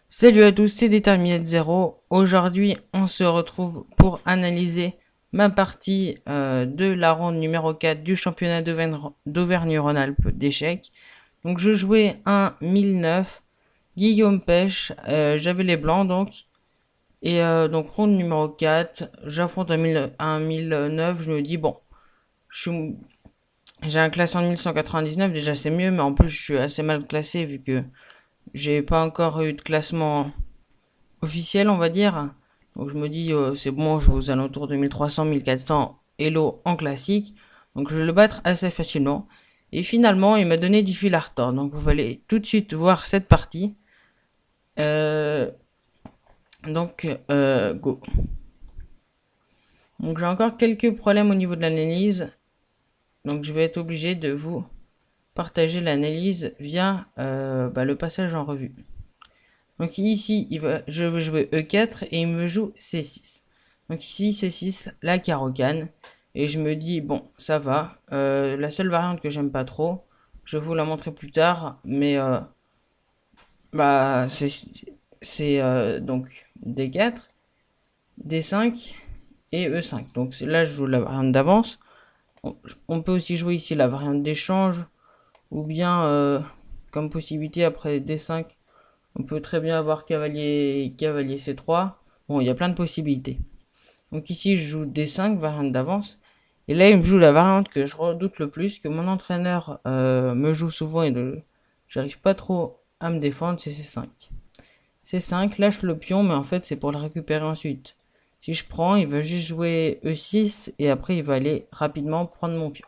Salut à tous, c'est Déterminate Zero. Aujourd'hui, on se retrouve pour analyser ma partie de la ronde numéro 4 du championnat d'Auvergne-Rhône-Alpes d'échecs. Donc, je jouais un 1009, Guillaume Pêche, j'avais les blancs donc. Et donc, ronde numéro 4, j'affronte un 1009, je me dis, bon, j'ai un classement de 1199, déjà c'est mieux, mais en plus, je suis assez mal classé vu que j'ai pas encore eu de classement officiel, on va dire. Donc je me dis, c'est bon, je vais aux alentours de 1300, 1400 Elo en classique. Donc je vais le battre assez facilement. Et finalement, il m'a donné du fil à retordre. Donc vous allez tout de suite voir cette partie. Euh, go. Donc j'ai encore quelques problèmes au niveau de l'analyse. Donc je vais être obligé de vous partager l'analyse via le passage en revue. Donc ici, je vais jouer E4 et il me joue C6. Donc ici, C6, la carocane. Et je me dis, bon, ça va. La seule variante que j'aime pas trop, je vais vous la montrer plus tard, mais bah, c'est donc D4, D5 et E5. Donc là, je joue la variante d'avance. On peut aussi jouer ici la variante d'échange, ou bien comme possibilité après D5. On peut très bien avoir cavalier C3. Bon, il y a plein de possibilités. Donc ici, je joue D5, variante d'avance. Et là, il me joue la variante que je redoute le plus, que mon entraîneur me joue souvent et j'arrive pas trop à me défendre, c'est C5. C5, lâche le pion, mais en fait, c'est pour le récupérer ensuite. Si je prends, il va juste jouer E6 et après, il va aller rapidement prendre mon pion.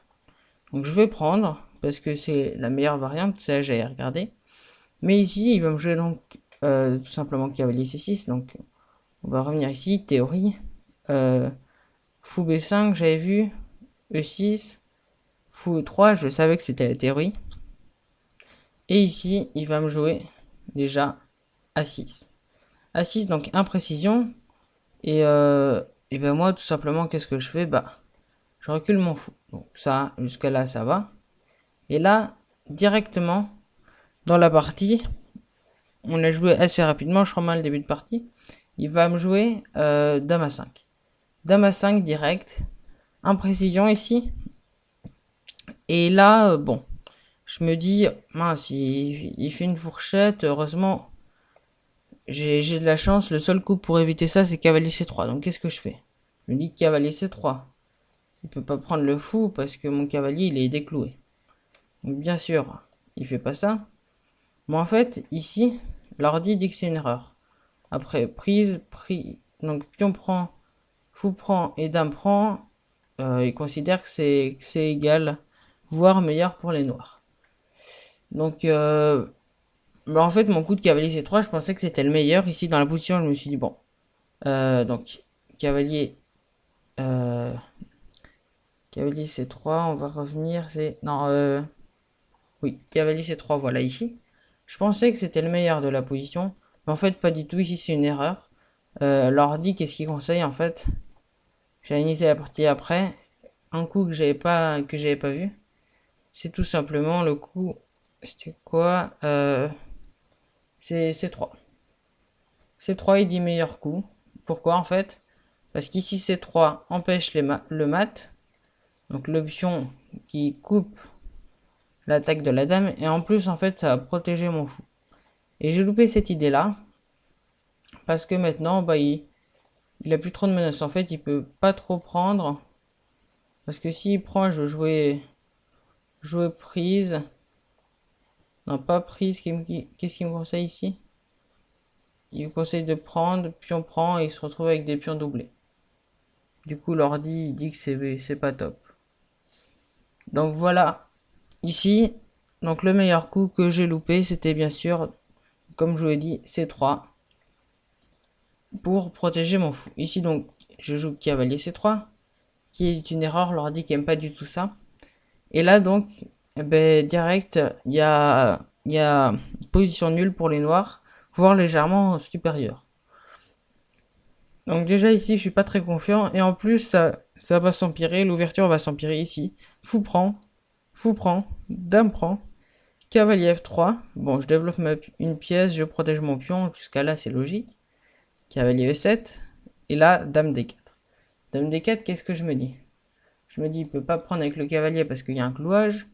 Donc je vais prendre, parce que c'est la meilleure variante, ça j'ai regardé. Mais ici, il va me jouer donc tout simplement cavalier C6. Donc, on va revenir ici, théorie. Fou B5, j'avais vu. E6. Fou E3, je savais que c'était la théorie. Et ici, il va me jouer déjà A6. A6, donc imprécision. Et ben moi, tout simplement, qu'est-ce que je fais? Bah, je recule mon fou. Donc ça, jusqu'à là, ça va. Et là, directement, dans la partie, on a joué assez rapidement, je remets le début de partie. Il va me jouer Dame à 5. Dame à 5 direct. Imprécision ici. Et là, bon, je me dis, mince, il fait une fourchette. Heureusement, j'ai de la chance. Le seul coup pour éviter ça, c'est cavalier C3. Donc qu'est-ce que je fais? Je me dis cavalier C3. Il peut pas prendre le fou parce que mon cavalier, il est décloué. Donc bien sûr, il fait pas ça. Mais en fait, ici, l'ordi dit que c'est une erreur. Après, prise. Donc pion prend, fou prend et dame prend. Il considère que c'est égal, voire meilleur pour les noirs. Donc, en fait, mon coup de cavalier C3, je pensais que c'était le meilleur. Ici, dans la position, je me suis dit, bon, donc, cavalier, euh, cavalier C3, on va revenir, non, oui, cavalier C3, voilà, ici. Je pensais que c'était le meilleur de la position, mais en fait, pas du tout. Ici, c'est une erreur. L'ordi, qu'est-ce qu'il conseille, en fait? J'ai initié la partie après. Un coup que j'avais pas vu. C'est tout simplement le coup. C'était quoi C'est C3. C3 il dit meilleur coup. Pourquoi en fait? Parce qu'ici C3 empêche le mat. Donc le pion qui coupe l'attaque de la dame. Et en plus en fait ça va protéger mon fou. Et j'ai loupé cette idée là. Parce que maintenant bah il a plus trop de menaces. En fait il peut pas trop prendre. Parce que s'il prend je vais jouer prise. Non pas prise. Qu'est-ce qu'il me conseille ici? Il me conseille de prendre, pion prend et il se retrouve avec des pions doublés. Du coup, l'ordi il dit que c'est pas top. Donc voilà, ici, donc le meilleur coup que j'ai loupé, c'était bien sûr, comme je vous l'ai dit, C3 pour protéger mon fou. Ici donc, je joue cavalier C3, qui est une erreur, l'ordi qui aime pas du tout ça. Et là donc, direct, il y a position nulle pour les noirs, voire légèrement supérieure. Donc déjà ici, je suis pas très confiant. Et en plus, ça va s'empirer. L'ouverture va s'empirer ici. Fou prend. Dame prend. Cavalier F3. Bon, je développe une pièce, je protège mon pion. Jusqu'à là, c'est logique. Cavalier E7. Et là, Dame D4. Dame D4, qu'est-ce que je me dis? Je me dis, il peut pas prendre avec le cavalier parce qu'il y a un clouage.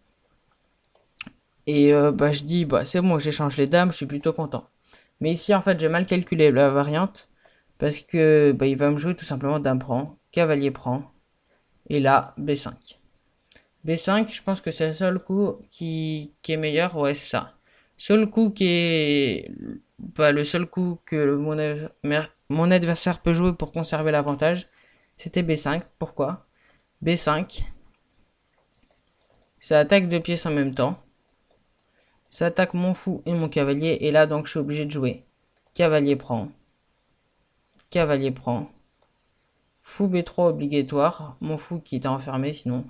Et je dis, c'est bon, j'échange les dames, je suis plutôt content. Mais ici, en fait, j'ai mal calculé la variante. Parce que il va me jouer tout simplement dame prend, cavalier prend. Et là, B5. B5, je pense que c'est le seul coup qui est meilleur. Ouais, c'est ça. Seul coup qui est... le seul coup que mon adversaire peut jouer pour conserver l'avantage, c'était B5. Pourquoi? B5. Ça attaque deux pièces en même temps. Ça attaque mon fou et mon cavalier. Et là, donc, je suis obligé de jouer. Cavalier prend. Cavalier prend. Fou B3 obligatoire. Mon fou qui était enfermé sinon.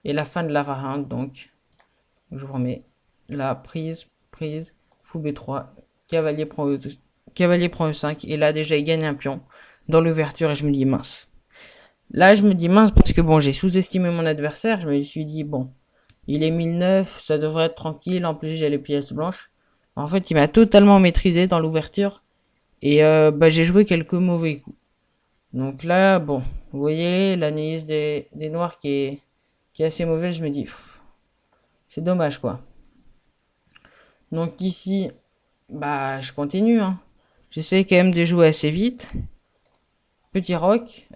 Et la fin de la variante, donc. Je vous remets. La prise. Fou B3. Cavalier prend E5. Et là, déjà, il gagne un pion dans l'ouverture. Et je me dis mince. Là, je me dis mince parce que bon, j'ai sous-estimé mon adversaire. Je me suis dit, bon, il est 1009, ça devrait être tranquille. En plus, j'ai les pièces blanches. En fait, il m'a totalement maîtrisé dans l'ouverture. Et j'ai joué quelques mauvais coups. Donc là, bon, vous voyez, l'analyse des noirs qui est assez mauvaise. Je me dis, c'est dommage, quoi. Donc ici, je continue. Hein. J'essaie quand même de jouer assez vite. Petit roc.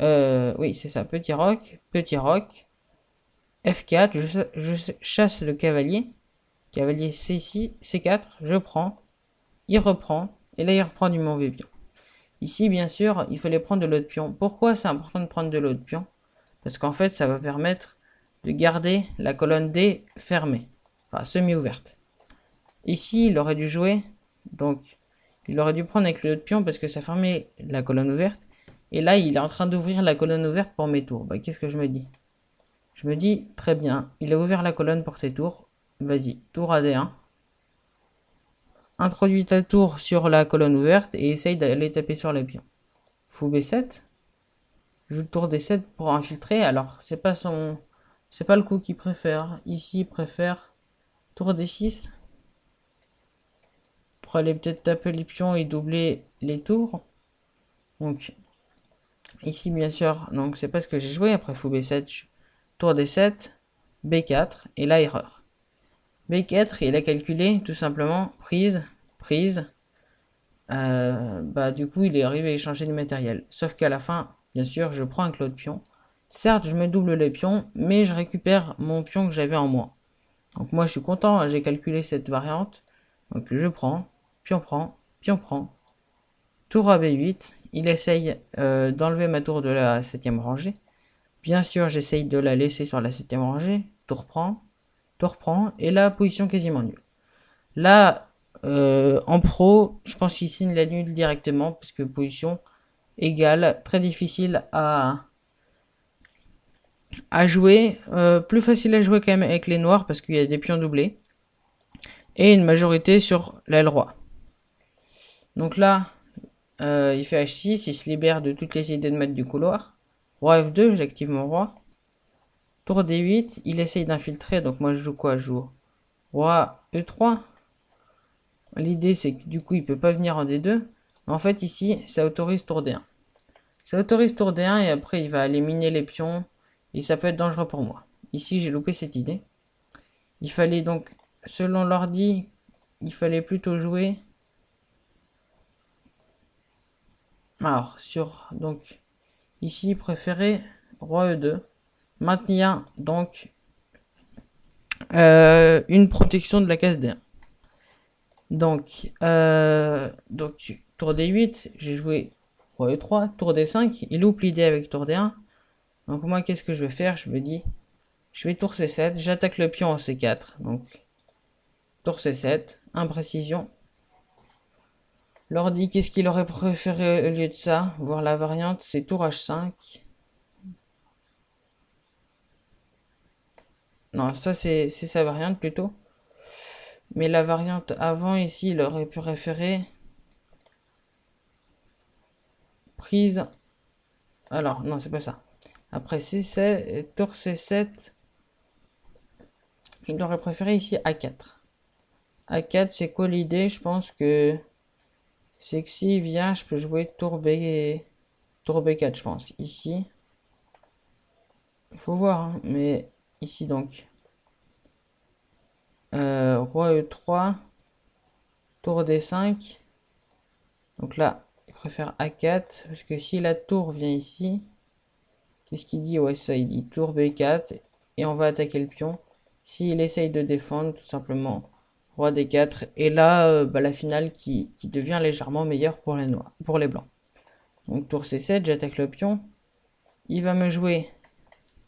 Oui, c'est ça, petit roc. F4, je chasse le cavalier. Cavalier C6, C4, je prends. Il reprend. Et là, il reprend du mauvais pion. Ici, bien sûr, il fallait prendre de l'autre pion. Pourquoi c'est important de prendre de l'autre pion? Parce qu'en fait, ça va permettre de garder la colonne D fermée. Enfin, semi-ouverte. Ici, il aurait dû jouer. Donc, il aurait dû prendre avec l'autre pion parce que ça fermait la colonne ouverte. Et là, il est en train d'ouvrir la colonne ouverte pour mes tours. Qu'est-ce que je me dis? Je me dis, très bien, il a ouvert la colonne pour tes tours. Vas-y, tour à D1. Introduis ta tour sur la colonne ouverte et essaye d'aller taper sur les pions. Fou B7. Joue tour D7 pour infiltrer. Alors, c'est pas le coup qu'il préfère. Ici, il préfère tour D6. Pour aller peut-être taper les pions et doubler les tours. Donc, ici, bien sûr, donc c'est pas ce que j'ai joué. Après, fou B7, tour D7, B4, et là, erreur. B4, il a calculé, tout simplement, prise. Du coup, il est arrivé à échanger du matériel. Sauf qu'à la fin, bien sûr, je prends un l'autre pion. Certes, je me double les pions, mais je récupère mon pion que j'avais en moins. Donc moi, je suis content, j'ai calculé cette variante. Donc je prends, pion prend. Tour à B8, il essaye d'enlever ma tour de la 7ème rangée. Bien sûr, j'essaye de la laisser sur la 7ème rangée. Tour prend, et là, position quasiment nulle. Là, en pro, je pense qu'il signe la nulle directement, parce que position égale, très difficile à jouer. Plus facile à jouer quand même avec les noirs, parce qu'il y a des pions doublés. Et une majorité sur l'aile roi. Donc là, il fait H6, il se libère de toutes les idées de maître du couloir. Roi F2, j'active mon roi. Tour D8, il essaye d'infiltrer, donc moi je joue quoi? Je joue roi E3. L'idée c'est que du coup il peut pas venir en D2. En fait ici, ça autorise tour D1. Ça autorise tour D1 et après il va aller miner les pions. Et ça peut être dangereux pour moi. Ici j'ai loupé cette idée. Il fallait donc, selon l'ordi, il fallait plutôt jouer... Alors, donc, ici, préféré roi E2. Maintenir, donc, une protection de la case D1. Donc, tour D8, j'ai joué roi E3. Tour D5, il loupe l'idée avec tour D1. Donc, moi, qu'est-ce que je vais faire? Je me dis, je vais tour C7, j'attaque le pion en C4. Donc, tour C7, imprécision. L'ordi, qu'est-ce qu'il aurait préféré au lieu de ça? Voir la variante, c'est tour H5. Non, ça c'est sa variante plutôt. Mais la variante avant ici, il aurait pu référer prise. Alors, non, c'est pas ça. Après C7, tour C7, il aurait préféré ici A4. A4, c'est quoi l'idée? Je pense que c'est que s'il vient, je peux jouer tour B4, je pense. Ici, faut voir, hein, mais ici donc. Roi E3, tour D5. Donc là, il préfère A4, parce que si la tour vient ici, qu'est-ce qu'il dit? Ouais, ça, il dit tour B4, et on va attaquer le pion. S'il essaye de défendre, tout simplement, roi D4, et là, la finale qui devient légèrement meilleure pour les noirs, pour les blancs. Donc tour C7, j'attaque le pion. Il va me jouer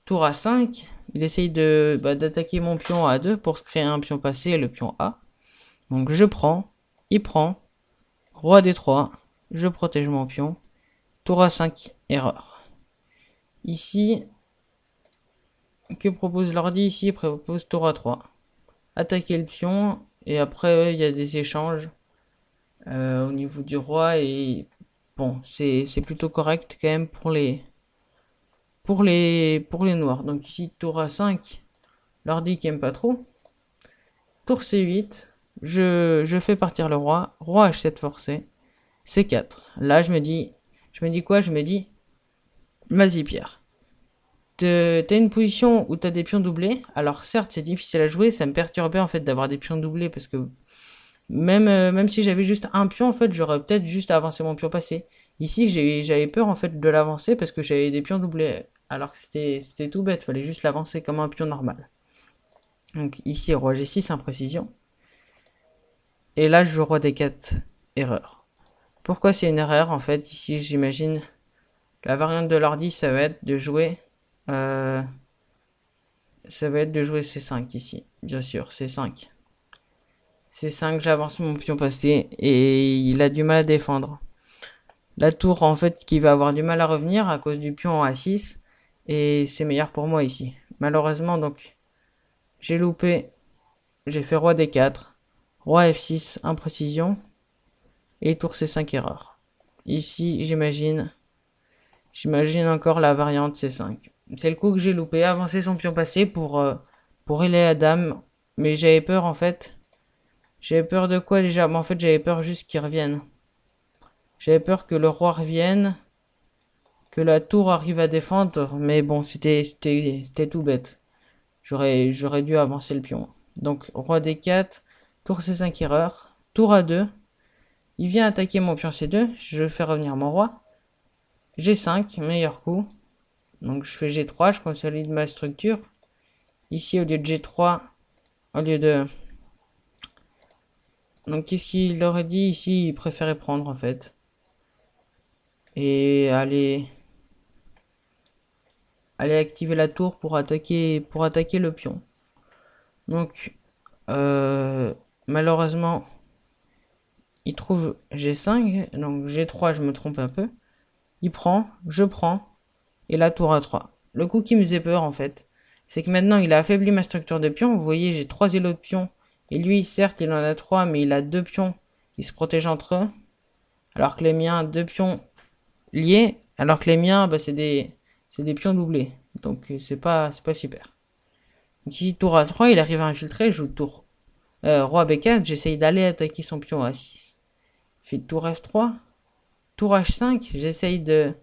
tour A5. Il essaye d'attaquer mon pion à A2 pour se créer un pion passé, le pion A. Donc je prends, il prend, roi D3, je protège mon pion, tour A5, erreur. Ici, que propose l'ordi? Ici, il propose tour A3. Attaquer le pion, et après il y a des échanges au niveau du roi, et bon, c'est plutôt correct quand même pour les noirs. Donc ici, tour A5, l'ordi qui aime pas trop. Tour C8, je fais partir le roi, roi H7 forcé, C4. Là, je me dis quoi? Je me dis, vas-y Pierre, t'as une position où t'as des pions doublés. Alors certes, c'est difficile à jouer, ça me perturbait en fait d'avoir des pions doublés parce que même si j'avais juste un pion, en fait, j'aurais peut-être juste avancé mon pion passé. Ici, j'avais peur en fait de l'avancer parce que j'avais des pions doublés. Alors que c'était tout bête, fallait juste l'avancer comme un pion normal. Donc ici, roi G6, imprécision. Et là, je joue roi D4, erreur. Pourquoi c'est une erreur? En fait, ici, j'imagine, la variante de l'ordi, ça va être de jouer C5 ici, bien sûr, C5. C5, j'avance mon pion passé et il a du mal à défendre. La tour, en fait, qui va avoir du mal à revenir à cause du pion A6, et c'est meilleur pour moi ici. Malheureusement, donc, j'ai loupé, j'ai fait roi D4, roi F6, imprécision, et tour C5, erreur. Ici, j'imagine encore la variante C5. C'est le coup que j'ai loupé, avancer son pion passé pour aller à dame, mais j'avais peur en fait. J'avais peur de quoi déjà? En fait, j'avais peur juste qu'il revienne. J'avais peur que le roi revienne, que la tour arrive à défendre, mais bon, c'était tout bête. J'aurais dû avancer le pion. Donc, roi D4, tour C5, erreur, tour A2. Il vient attaquer mon pion C2, je fais revenir mon roi. G5, meilleur coup. Donc, je fais G3, je consolide ma structure. Ici, au lieu de G3, au lieu de... Donc, qu'est-ce qu'il aurait dit ici? Il préférait prendre, en fait. Et aller activer la tour pour attaquer le pion. Donc, malheureusement, il trouve G5. Donc, G3, je me trompe un peu. Il prend, je prends. Et la tour A3. Le coup qui me faisait peur, en fait, c'est que maintenant, il a affaibli ma structure de pion. Vous voyez, j'ai 3 îlots de pions. Et lui, certes, il en a 3, mais il a 2 pions qui se protègent entre eux. Alors que les miens, 2 pions liés. Alors que les miens, c'est des pions doublés. Donc, c'est pas super. Donc ici, tour A3, il arrive à infiltrer. Je joue tour roi B4. J'essaye d'aller attaquer son pion A6. Il fait tour F3. Tour H5. J'essaye de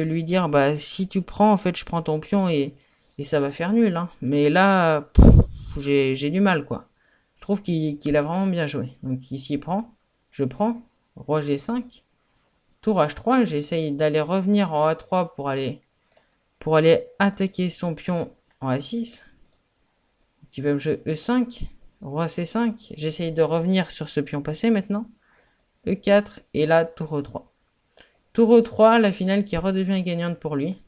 lui dire, si tu prends, en fait, je prends ton pion et ça va faire nul, hein. Mais là, j'ai du mal, quoi. Je trouve qu'il a vraiment bien joué. Donc ici, il prend, je prends, roi G5, tour H3, j'essaye d'aller revenir en A3 pour aller attaquer son pion en A6, qui veut me jouer E5, roi C5, j'essaye de revenir sur ce pion passé maintenant, E4, et là, tour E3. Tour E3, la finale qui redevient gagnante pour lui.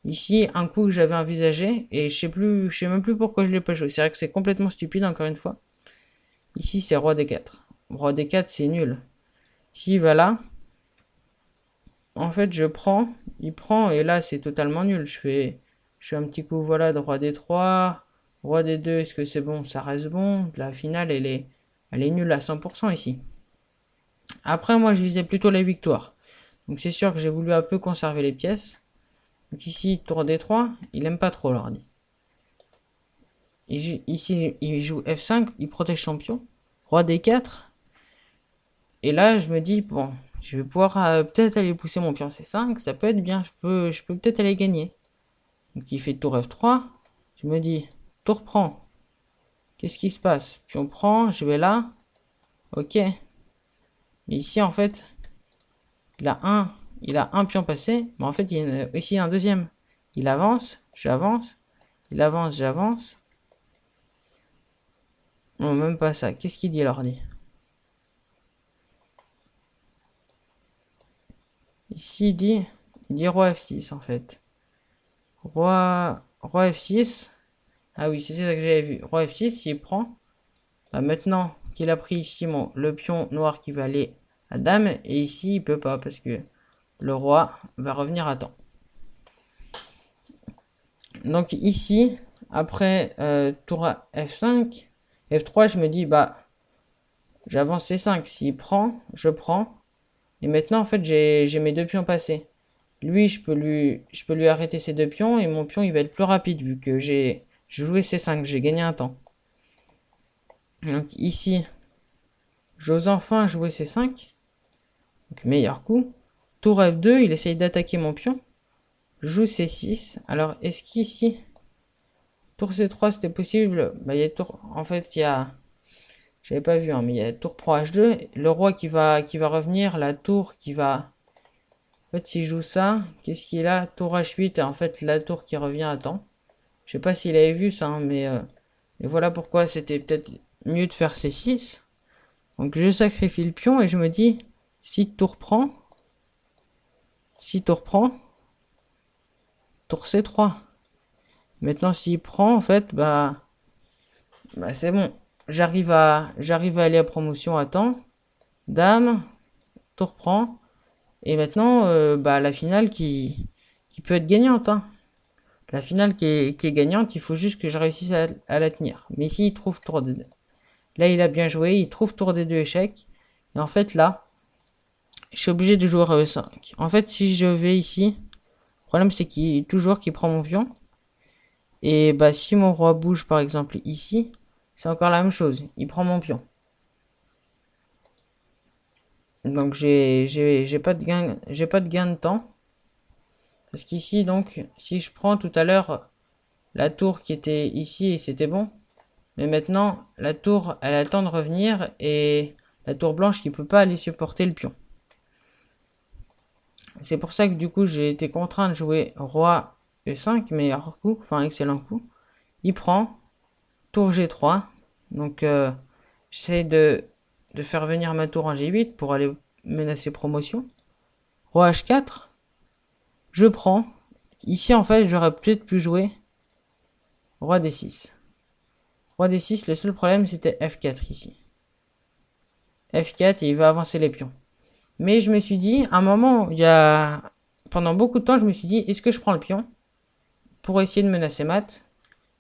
Ici, un coup que j'avais envisagé, et je sais même plus pourquoi je l'ai pas joué. C'est vrai que c'est complètement stupide, encore une fois. Ici, c'est roi D4. Roi D4, c'est nul. S'il va là, en fait, je prends, il prend, et là, c'est totalement nul. Je fais un petit coup, voilà, de roi D3, roi D2, est-ce que c'est bon? Ça reste bon. La finale, elle est nulle à 100% ici. Après, moi, je visais plutôt la victoire. Donc c'est sûr que j'ai voulu un peu conserver les pièces. Donc ici, tour D3, il aime pas trop l'ordi. ici, il joue F5, il protège son pion. Roi D4. Et là, je me dis, bon, je vais pouvoir peut-être aller pousser mon pion C5, ça peut être bien, je peux peut-être aller gagner. Donc il fait tour F3, je me dis, tour prend. Qu'est-ce qui se passe? Pion prend, je vais là, ok. Mais ici, en fait, il a un pion passé, mais en fait, il y a ici un deuxième. Il avance, j'avance, il avance, j'avance. Non, même pas ça. Qu'est-ce qu'il dit l'ordi? Ici, il dit roi F6 en fait. Roi F6. Ah oui, c'est ça que j'avais vu. Roi F6, il prend. Bah, maintenant qu'il a pris ici le pion noir qui va aller à dame, et ici, il peut pas parce que le roi va revenir à temps. Donc ici, après tour à F5, F3, je me dis, bah, j'avance C5. S'il prend, je prends. Et maintenant, en fait, j'ai mes deux pions passés. Lui, je peux lui arrêter ses deux pions et mon pion, il va être plus rapide vu que j'ai joué C5, j'ai gagné un temps. Donc ici, j'ose enfin jouer C5. Donc meilleur coup. Tour F2, il essaye d'attaquer mon pion. Je joue C6. Alors, est-ce qu'ici, tour C3, c'était possible? Bah, il y a tour... En fait, il y a... J'avais pas vu, hein, mais il y a tour pro H2. Le roi qui va revenir. La tour qui va... En fait, s'il joue ça, qu'est-ce qu'il a? Tour H8, et en fait, la tour qui revient à temps. Je sais pas s'il avait vu ça, hein, mais voilà pourquoi c'était peut-être mieux de faire C6. Donc, je sacrifie le pion et je me dis, si tour prend, tour C3. Maintenant, s'il prend, en fait, bah c'est bon. J'arrive à aller à promotion à temps. Dame, tour prend. Et maintenant, la finale qui peut être gagnante. Hein. La finale qui est gagnante, il faut juste que je réussisse à la tenir. Mais ici, il trouve tour D2. Là, il a bien joué, il trouve tour D2 échec. Et en fait, là, je suis obligé de jouer à E5. En fait, si je vais ici, le problème, c'est qu'il prend mon pion. Et bah, si mon roi bouge, par exemple, ici, c'est encore la même chose. Il prend mon pion. Donc, j'ai pas de gain de temps. Parce qu'ici, donc, si je prends tout à l'heure la tour qui était ici et c'était bon. Mais maintenant, la tour, elle a le temps de revenir et la tour blanche qui peut pas aller supporter le pion. C'est pour ça que du coup, j'ai été contraint de jouer roi E5, meilleur coup, enfin excellent coup. Il prend, tour G3. Donc, j'essaie de faire venir ma tour en G8 pour aller menacer promotion. Roi H4. Je prends. Ici, en fait, j'aurais peut-être pu jouer roi D6. Roi D6, le seul problème, c'était F4 ici. F4 et il va avancer les pions. Mais je me suis dit, à un moment, pendant beaucoup de temps, je me suis dit, est-ce que je prends le pion pour essayer de menacer mat?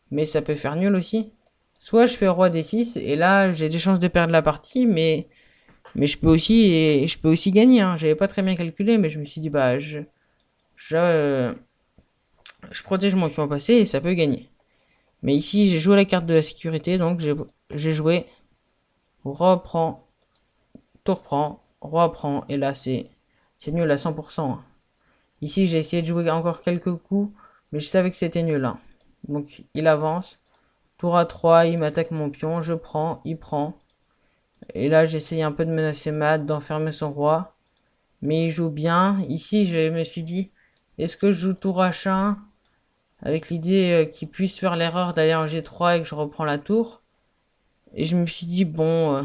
Mais ça peut faire nul aussi. Soit je fais roi D6 et là, j'ai des chances de perdre la partie, mais je peux aussi gagner. Hein. J'avais pas très bien calculé, mais je me suis dit, bah, je protège mon pion passé et ça peut gagner. Mais ici, j'ai joué la carte de la sécurité, donc j'ai joué roi prend, tour prend, roi prend, et là c'est nul à 100%. Hein. Ici, j'ai essayé de jouer encore quelques coups, mais je savais que c'était nul. Hein. Donc, il avance. Tour à 3, il m'attaque mon pion, je prends, il prend. Et là, j'essaye un peu de menacer Matt, d'enfermer son roi. Mais il joue bien. Ici, je me suis dit, est-ce que je joue tour H1 avec l'idée qu'il puisse faire l'erreur d'aller en G3 et que je reprends la tour. Et je me suis dit, bon,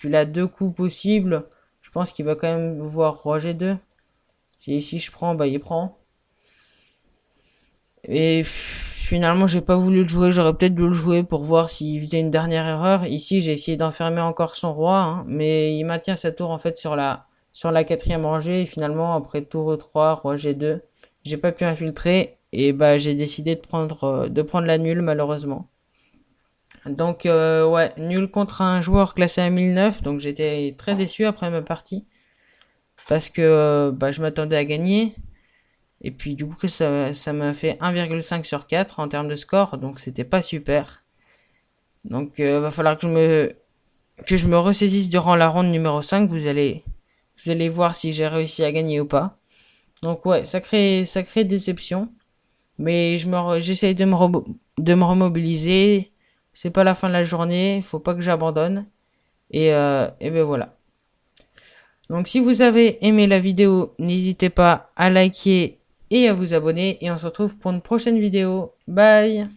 il a deux coups possibles. Je pense qu'il va quand même voir roi G2. Si je prends, bah il prend. Et finalement, j'ai pas voulu le jouer. J'aurais peut-être dû le jouer pour voir s'il faisait une dernière erreur. Ici, j'ai essayé d'enfermer encore son roi. Hein, mais il maintient sa tour en fait sur la quatrième rangée. Et finalement, après tour E3, roi G2, j'ai pas pu infiltrer. Et bah j'ai décidé de prendre la nulle malheureusement. Donc ouais, nul contre un joueur classé à 1009. Donc j'étais très déçu après ma partie. Parce que je m'attendais à gagner. Et puis du coup ça m'a fait 1,5 sur 4 en termes de score. Donc c'était pas super. Donc, va falloir que je me ressaisisse durant la ronde numéro 5. Vous allez voir si j'ai réussi à gagner ou pas. Donc, ouais, sacrée déception. Mais j'essaye de me remobiliser. C'est pas la fin de la journée. Faut pas que j'abandonne. Et ben voilà. Donc, si vous avez aimé la vidéo, n'hésitez pas à liker et à vous abonner. Et on se retrouve pour une prochaine vidéo. Bye!